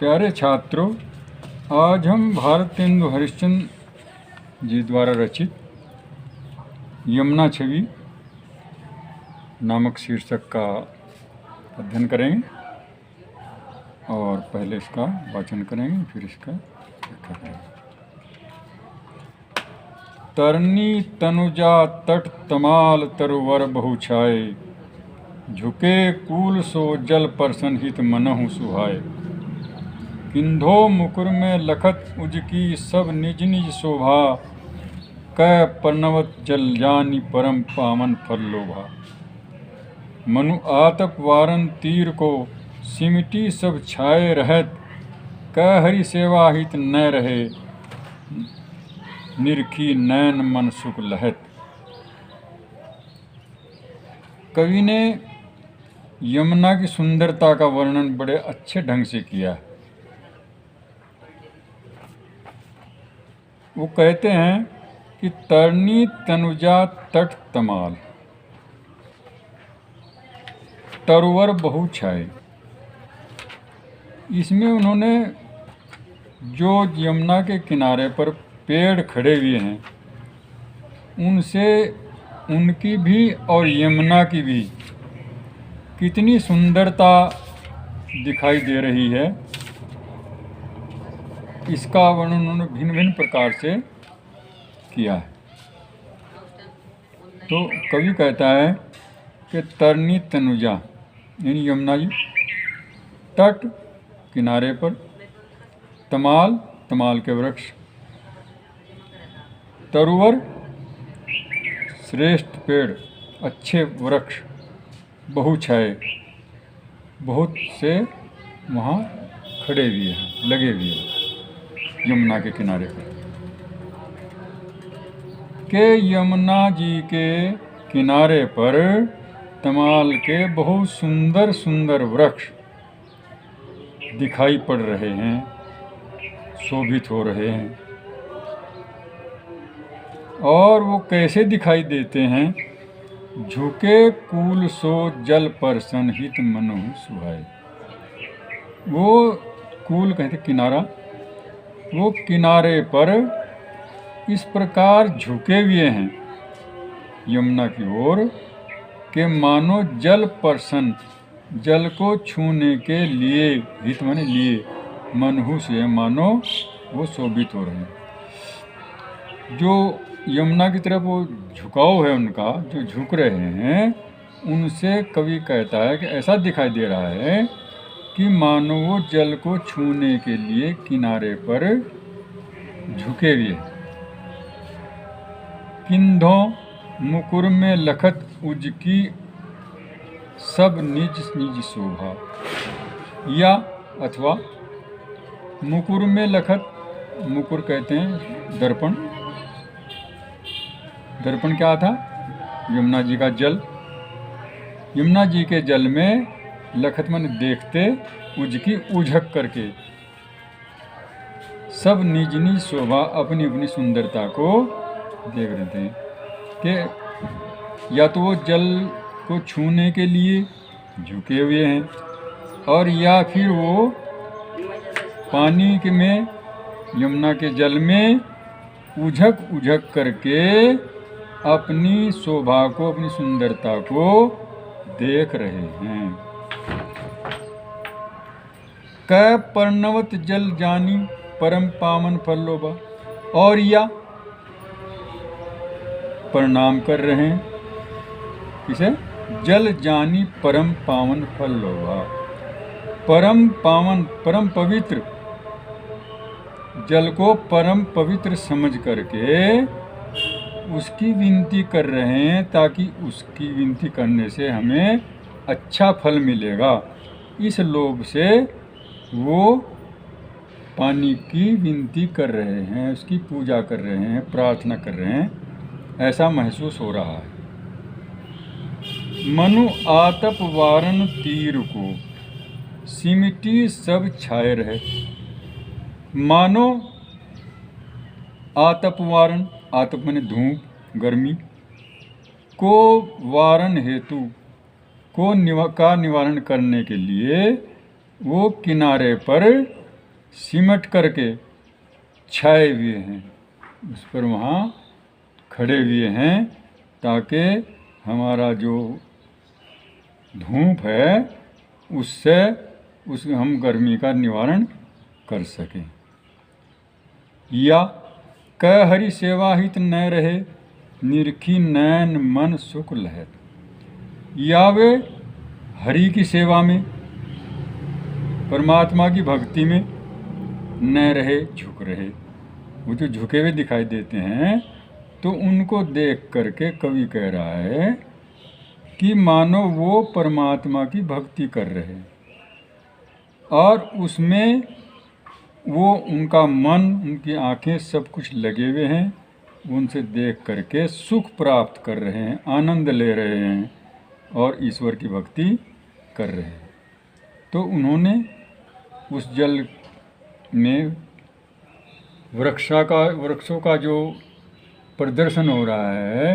प्यारे छात्रों, आज हम भारतेंदु हरिश्चंद्र जी द्वारा रचित यमुना छवि नामक शीर्षक का अध्ययन करेंगे और पहले इसका वाचन करेंगे, फिर इसका व्याख्या करेंगे। तरनी तनुजा तट तमाल तरुवर बहुछाए, झुके कूल सो जल परसन हित मनहु सुहाए। किंधो मुकुर में लखत उजकी सब निज निज शोभा, कै पर्णवत जल जानी परम पावन फल लोभा। मनु आतप वारन तीर को सिमटी सब छाए रहत, कै हरि सेवा हित न रहे निरखी नैन मन सुख लहत। कवि ने यमुना की सुंदरता का वर्णन बड़े अच्छे ढंग से किया है। वो कहते हैं कि तरनी तनुजा तट तमाल तरुवर बहु छाए। इसमें उन्होंने जो यमुना के किनारे पर पेड़ खड़े हुए हैं उनसे उनकी भी और यमुना की भी कितनी सुंदरता दिखाई दे रही है, इसका वर्णन उन्होंने भिन्न भिन्न प्रकार से किया है। तो कवि कहता है कि तरनी तनुजा यानी यमुना जी, तट किनारे पर, तमाल तमाल के वृक्ष, तरुवर श्रेष्ठ पेड़ अच्छे वृक्ष, बहुछाए बहुत से वहाँ खड़े हुए हैं, लगे हुए हैं यमुना के किनारे पर। के यमुना जी के किनारे पर तमाल के बहुत सुंदर सुंदर वृक्ष दिखाई पड़ रहे हैं, शोभित हो रहे हैं। और वो कैसे दिखाई देते हैं? झुके कूल सो जल परसन हित मनहु सुहाए। वो कूल कहते किनारा, वो किनारे पर इस प्रकार झुके हुए हैं यमुना की ओर कि मानो जल परसन, जल को छूने के लिए, हित माने लिए, मनहु से मानो वो शोभित हो रहे हैं। जो यमुना की तरफ वो झुकाव है उनका, जो झुक रहे हैं, उनसे कवि कहता है कि ऐसा दिखाई दे रहा है कि मानो वो जल को छूने के लिए किनारे पर झुके हुए। किंधों मुकुर में लखत उजकी सब निज निज शोभा, या अथवा मुकुर में लखत, मुकुर कहते हैं दर्पण। दर्पण क्या था? यमुना जी का जल। यमुना जी के जल में लखत मन देखते, उजकी उझक करके, सब निज निज शोभा अपनी अपनी सुंदरता को देख रहे थे कि या तो वो जल को छूने के लिए झुके हुए हैं, और या फिर वो पानी के में, यमुना के जल में उझक उझक करके अपनी शोभा को, अपनी सुंदरता को देख रहे हैं। कै पर्णवत जल जानी परम पावन फल लोभा, और या प्रणाम कर रहे हैं किसे? जल जानी परम पावन फल लोभा। परम पावन, परम पवित्र जल को परम पवित्र समझ करके उसकी विनती कर रहे हैं, ताकि उसकी विनती करने से हमें अच्छा फल मिलेगा। इस लोभ से वो पानी की विनती कर रहे हैं, उसकी पूजा कर रहे हैं, प्रार्थना कर रहे हैं, ऐसा महसूस हो रहा है। मनु आतप वारन तीर को सिमटी सब छाए रहे। मानो आतप वारन, आतप माने धूप, गर्मी, को वारन हेतु, को का निवारण करने के लिए वो किनारे पर सिमट करके छाए हुए हैं, उस पर वहाँ खड़े हुए हैं, ताकि हमारा जो धूप है उससे हम गर्मी का निवारण कर सकें। या कह हरि सेवा हित न रहे, निरखी नैन मन सुख लहत। या वे हरि की सेवा में, परमात्मा की भक्ति में न रहे, झुक रहे। वो जो झुके हुए दिखाई देते हैं, तो उनको देख करके कवि कह रहा है कि मानो वो परमात्मा की भक्ति कर रहे हैं, और उसमें वो उनका मन, उनकी आंखें सब कुछ लगे हुए हैं, उनसे देख करके सुख प्राप्त कर रहे हैं, आनंद ले रहे हैं और ईश्वर की भक्ति कर रहे हैं। तो उन्होंने उस जल में वृक्षों का जो प्रदर्शन हो रहा है,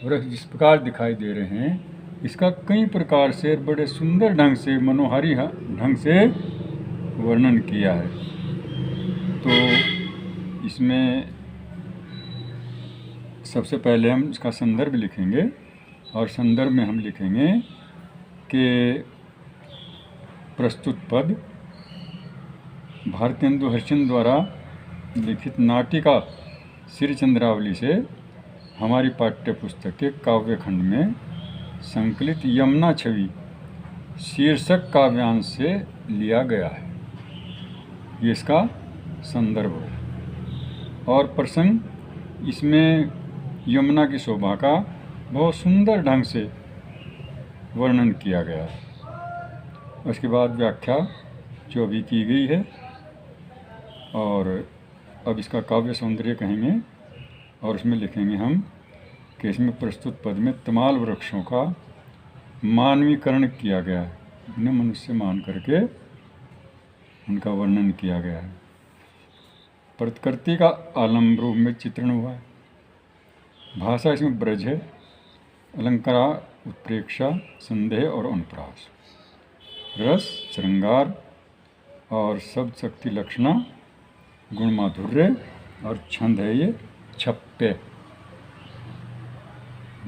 वृक्ष जिस प्रकार दिखाई दे रहे हैं, इसका कई प्रकार से बड़े सुंदर ढंग से, मनोहारी ढंग से वर्णन किया है। तो इसमें सबसे पहले हम इसका संदर्भ लिखेंगे, और संदर्भ में हम लिखेंगे कि प्रस्तुत पद भारतेंदु हरिश्चंद्र द्वारा लिखित नाटिका श्री चंद्रावली से हमारी पाठ्य पुस्तक के काव्य खंड में संकलित यमुना छवि शीर्षक काव्यांश से लिया गया है। ये इसका संदर्भ है। और प्रसंग इसमें यमुना की शोभा का बहुत सुंदर ढंग से वर्णन किया गया है। उसके बाद व्याख्या जो अभी की गई है, और अब इसका काव्य सौंदर्य कहेंगे, और उसमें लिखेंगे हम कि इसमें प्रस्तुत पद में तमाल वृक्षों का मानवीकरण किया गया है, उन्हें मनुष्य मान करके उनका वर्णन किया गया है। प्रकृति का आलम्ब रूप में चित्रण हुआ है। भाषा इसमें ब्रज है, अलंकारा, उत्प्रेक्षा, संदेह और अनुप्रास, रस, श्रृंगार और शब्द शक्ति लक्षणा, गुण माधुर्य, और छंद है ये छप्पे।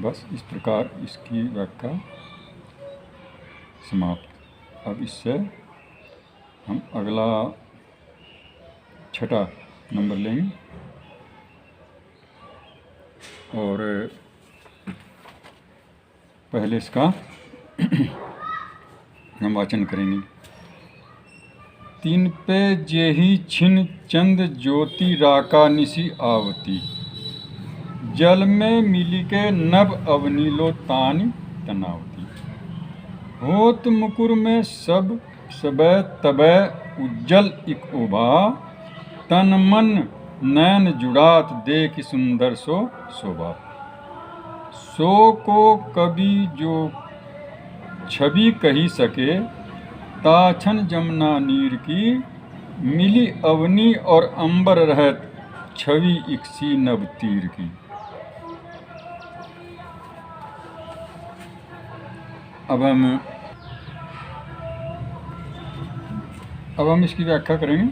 बस इस प्रकार इसकी व्याख्या समाप्त। अब इससे हम अगला छठा नंबर लेंगे, और पहले इसका हम वाचन करेंगे। तीन पे जेही छिन चंद ज्योति राका निशी आवती, जल में मिली के नभ अवनीलो तानि तनावती। होत मुकुर में सब सबय तबय उज्जल इक उभा, तन मन नैन जुड़ात देख सुंदर सो शोभा। सो को कभी जो छवि कही सके, ताछन जमुना नीर की, मिली अवनी और अंबर रहत, छवि इकसी नभ तीर की। अब हम इसकी व्याख्या करेंगे।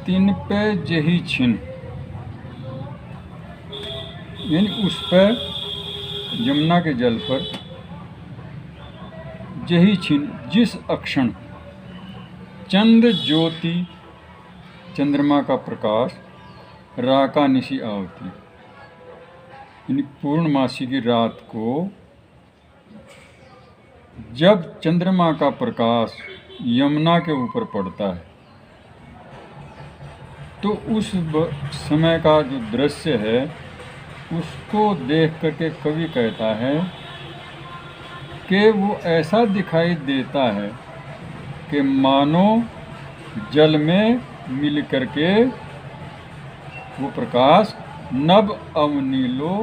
तीन पे जही छिन, यानी उस पर, यमुना के जल पर, जही छिन जिस अक्षण, चंद ज्योति चंद्रमा का प्रकाश, राका निशी आवती, यानी पूर्णमासी की रात को जब चंद्रमा का प्रकाश यमुना के ऊपर पड़ता है, तो उस समय का जो दृश्य है उसको देख करके कवि कहता है कि वो ऐसा दिखाई देता है कि मानो जल में मिल करके वो प्रकाश नभ अवनीलो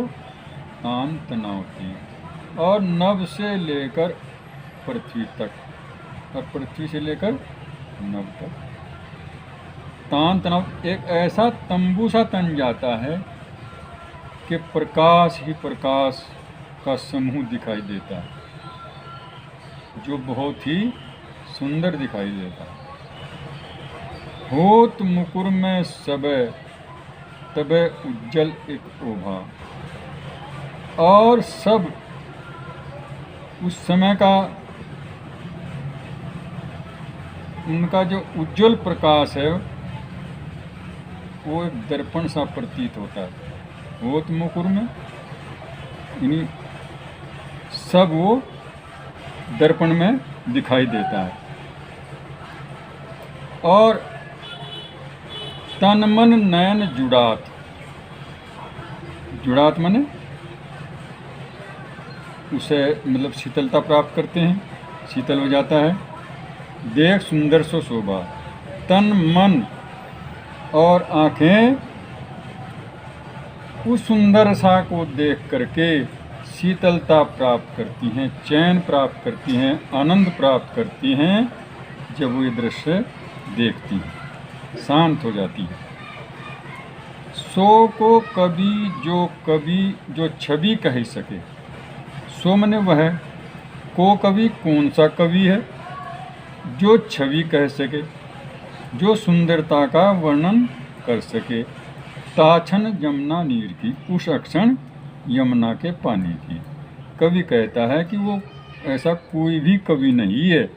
तान तनावती, और नभ से लेकर पृथ्वी तक, और पृथ्वी से लेकर नभ तक तान तनाव, एक ऐसा तंबू सा तन जाता है कि प्रकाश ही प्रकाश का समूह दिखाई देता है, जो बहुत ही सुंदर दिखाई देता है। होत मुकुर में सबे तबे उज्जल एक ओभा, और सब उस समय का उनका जो उज्जवल प्रकाश है वो एक दर्पण सा प्रतीत होता है। होत मुकुर में इन्हीं सब वो दर्पण में दिखाई देता है। और तन मन नयन जुड़ात, जुड़ात माने उसे मतलब शीतलता प्राप्त करते हैं, शीतल हो जाता है। देख सुंदर सो शोभा, तन मन और आँखें उस सुंदर सा को देख करके शीतलता प्राप्त करती हैं, चैन प्राप्त करती हैं, आनंद प्राप्त करती हैं। जब वो ये दृश्य देखती हैं, शांत हो जाती है। सो को कवि जो छवि कह सके, सो मने वह, को कवि कौन सा कवि है जो छवि कह सके, जो सुंदरता का वर्णन कर सके। ताछन यमुना नीर की, उस अक्षण यमुना के पानी की। कवि कहता है कि वो ऐसा कोई भी कवि नहीं है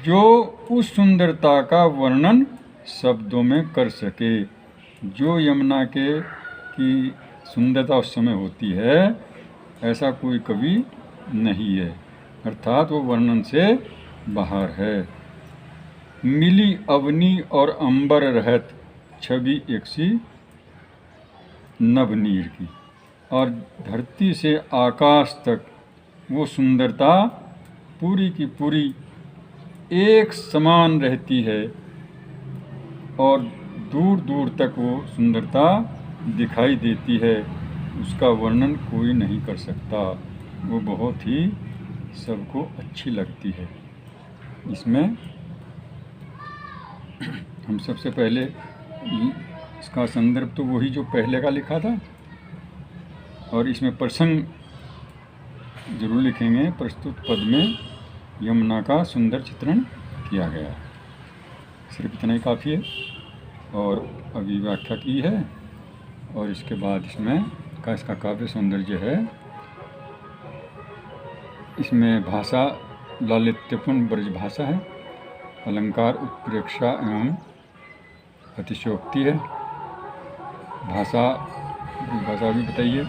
जो उस सुंदरता का वर्णन शब्दों में कर सके। जो यमुना की सुंदरता उस समय होती है, ऐसा कोई कवि नहीं है, अर्थात वो वर्णन से बाहर है। मिली अवनी और अंबर रहत, छवि एक सी नवनीर की। और धरती से आकाश तक वो सुंदरता पूरी की पूरी एक समान रहती है, और दूर दूर तक वो सुंदरता दिखाई देती है। उसका वर्णन कोई नहीं कर सकता, वो बहुत ही सबको अच्छी लगती है। इसमें हम सबसे पहले इसका संदर्भ तो वही जो पहले का लिखा था, और इसमें प्रसंग जरूर लिखेंगे। प्रस्तुत पद में यमुना का सुंदर चित्रण किया गया है। सिर्फ इतना ही काफ़ी है, और अभी व्याख्या की है, और इसके बाद इसमें का इसका काव्य सौंदर्य है। इसमें भाषा लालित्यपूर्ण ब्रज भाषा है, अलंकार उत्प्रेक्षा एवं अतिशयोक्ति है। भाषा भी बताइए,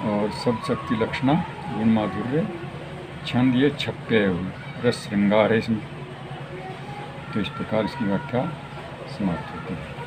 और शब्द शक्ति लक्षणा, गुण माधुर्य, छंद ये छप्पे रस श्रृंगार है इसमें। तो इस प्रकार इसकी व्याख्या समाप्त होती है।